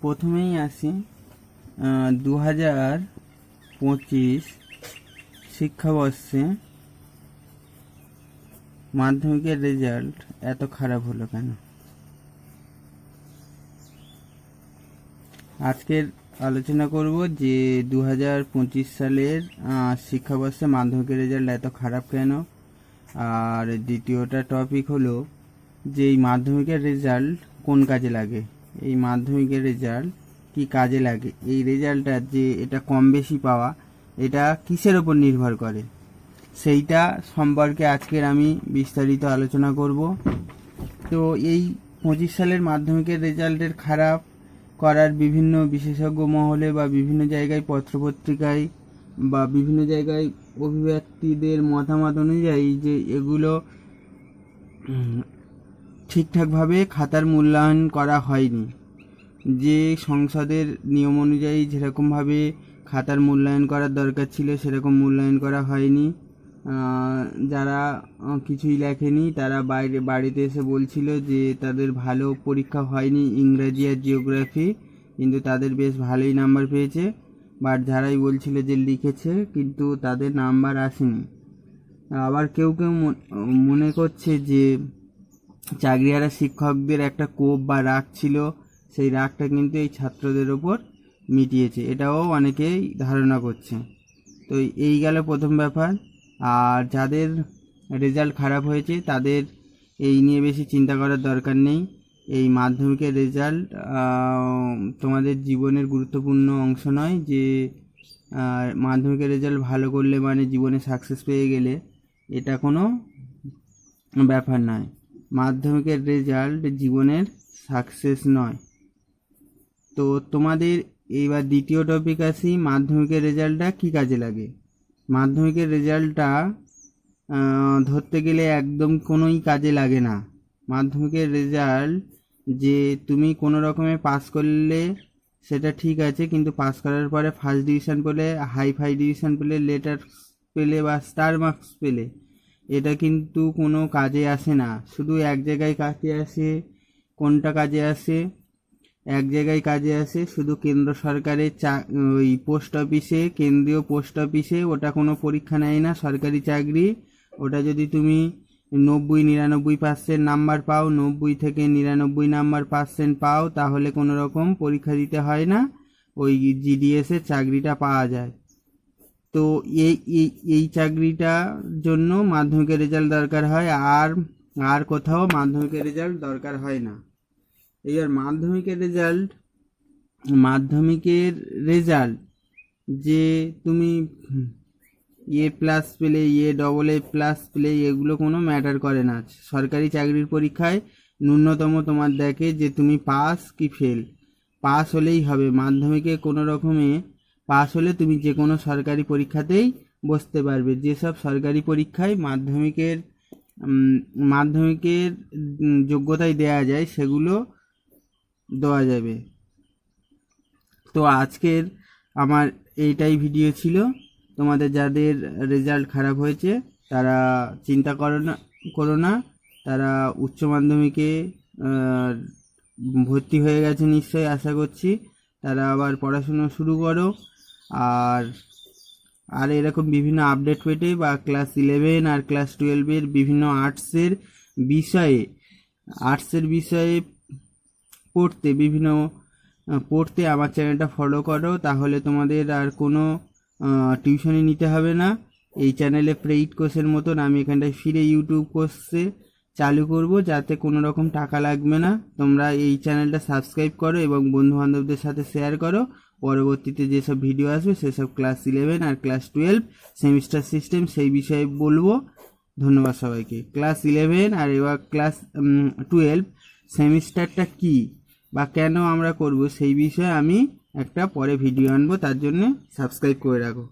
প্রথমেই আসি 2025 শিক্ষাবর্ষে মাধ্যমিকের রেজাল্ট এত খারাপ হলো কেন? আজকের আলোচনা করব যে 2025 সালের শিক্ষাবর্ষে মাধ্যমিকের রেজাল্ট এত খারাপ কেন। আর দ্বিতীয়টা টপিক হলো যে এই মাধ্যমিকের রেজাল্ট কোন কাজে লাগে, এই মাধ্যমিকের রেজাল্ট কি কাজে লাগে, এই রেজাল্টটা যে এটা কম বেশি পাওয়া এটা কিসের ওপর নির্ভর করে, সেইটা সম্পর্কে আজকের আমি বিস্তারিত আলোচনা করব। তো এই 25 সালের মাধ্যমিকের রেজাল্টের খারাপ করার বিভিন্ন বিশেষজ্ঞ মহলে বা বিভিন্ন জায়গায় পত্রপত্রিকায় বা বিভিন্ন জায়গায় অভিব্যক্তিদের মতামত অনুযায়ী যে এগুলো ঠিকঠাকভাবে খাতার মূল্যায়ন করা হয়নি, যে সংসদের নিয়ম অনুযায়ী যেরকমভাবে খাতার মূল্যায়ন করার দরকার ছিল সেরকম মূল্যায়ন করা হয়নি। যারা কিছুই লেখেনি তারা বাড়িতে এসে বলছিল যে তাদের ভালো পরীক্ষা হয়নি ইংরাজি আর জিওগ্রাফি, কিন্তু তাদের বেশ ভালোই নাম্বার পেয়েছে। বাট যারাই বলছিল যে লিখেছে কিন্তু তাদের নাম্বার আসেনি। আবার কেউ কেউ মনে করছে যে চাকরিহারা শিক্ষকদের একটা কোপ বা রাগ ছিল, সেই রাগটা কিন্তু এই ছাত্রদের ওপর মিটিয়েছে, এটাও অনেকেই ধারণা করছে। তো এই গেল প্রথম ব্যাপার। আর যাদের রেজাল্ট খারাপ হয়েছে তাদের এই নিয়ে বেশি চিন্তা করার দরকার নেই। এই মাধ্যমিকের রেজাল্ট তোমাদের জীবনের গুরুত্বপূর্ণ অংশ নয় যে মাধ্যমিকের রেজাল্ট ভালো করলে মানে জীবনে সাকসেস পেয়ে গেলে, এটা কোনো ব্যাপার নয়। মাধ্যমিকের রেজাল্ট জীবনের সাকসেস নয়। তো তোমাদের এইবার দ্বিতীয় টপিক আসি, মাধ্যমিকের রেজাল্টটা কী কাজে লাগে। মাধ্যমিকের রেজাল্টটা ধরতে গেলে একদম কোনোই কাজে লাগে না। মাধ্যমিকের রেজাল্ট যে তুমি কোনো রকমে পাস করলে সেটা ঠিক আছে, কিন্তু পাস করার পরে ফার্স্ট ডিভিশন পেলে, হাই ডিভিশন পেলে, লেটার পেলে বা স্টার মার্কস পেলে, এটা কিন্তু কোনো কাজে আসে না। শুধু এক জায়গায় কাজে আসে। কোনটা কাজে আসে? এক জায়গায় কাজে আসে, শুধু কেন্দ্র সরকারের ওই পোস্ট অফিসে, কেন্দ্রীয় পোস্ট অফিসে। ওটা কোনো পরীক্ষা নেয় না, সরকারি চাকরি। ওটা যদি তুমি 90-99% নাম্বার পাও, 90 থেকে 99 নাম্বার পার্সেন্ট পাও, তাহলে কোনো রকম পরীক্ষা দিতে হয় না, ওই জিডিএসের চাকরিটা পাওয়া যায়। তো এই চাকরিটার জন্য মাধ্যমিকের রেজাল্ট দরকার হয়, আর কোথাও মাধ্যমিকের রেজাল্ট দরকার হয় না। এবার মাধ্যমিকের রেজাল্ট যে তুমি A+ পেলে, AA+ পেলে, এগুলো কোনো ম্যাটার করে না। সরকারি চাকরির পরীক্ষায় ন্যূনতম তোমার দেখে যে তুমি পাস কি ফেল। পাস হলেই হবে। মাধ্যমিকে কোনো রকমে পাস হলে তুমি যে কোনো সরকারি পরীক্ষাতেই বসতে পারবে। যেসব সরকারি পরীক্ষায় মাধ্যমিকের যোগ্যতায় দেয়া যায় সেগুলো দেওয়া যাবে। তো আজকের আমার এইটাই ভিডিও ছিল। তোমাদের যাদের রেজাল্ট খারাপ হয়েছে তারা চিন্তা করো না, তারা উচ্চ মাধ্যমিকে ভর্তি হয়ে গেছে নিশ্চয়ই, আশা করছি। তারা আবার পড়াশুনো শুরু করো। আর এরকম বিভিন্ন আপডেট পেতে বা ক্লাস 11 আর ক্লাস 12-এর বিভিন্ন আর্টসের বিষয়ে পড়তে আমার চ্যানেলটা ফলো করো, তাহলে তোমাদের আর কোনো টিউশনই নিতে হবে না। এই চ্যানেলে পেইড কোর্সের মতন আমি এখানটায় ফিরে ইউটিউব কোর্সে চালু করব, যাতে কোনো রকম টাকা লাগবে না। তোমরা এই চ্যানেলটা সাবস্ক্রাইব করো এবং বন্ধুবান্ধবদের সাথে শেয়ার করো। পরবর্তীতে যেসব ভিডিও আসবে সেসব ক্লাস 11 আর ক্লাস 12 সেমিস্টার সিস্টেম সেই বিষয়ে বলবো। ধন্যবাদ সবাইকে। ক্লাস 11 আর এবার ক্লাস 12 সেমিস্টারটা কি বা কেন আমরা করব সেই বিষয়ে আমি একটা পরে ভিডিও আনবো, তার জন্য সাবস্ক্রাইব করে রাখো।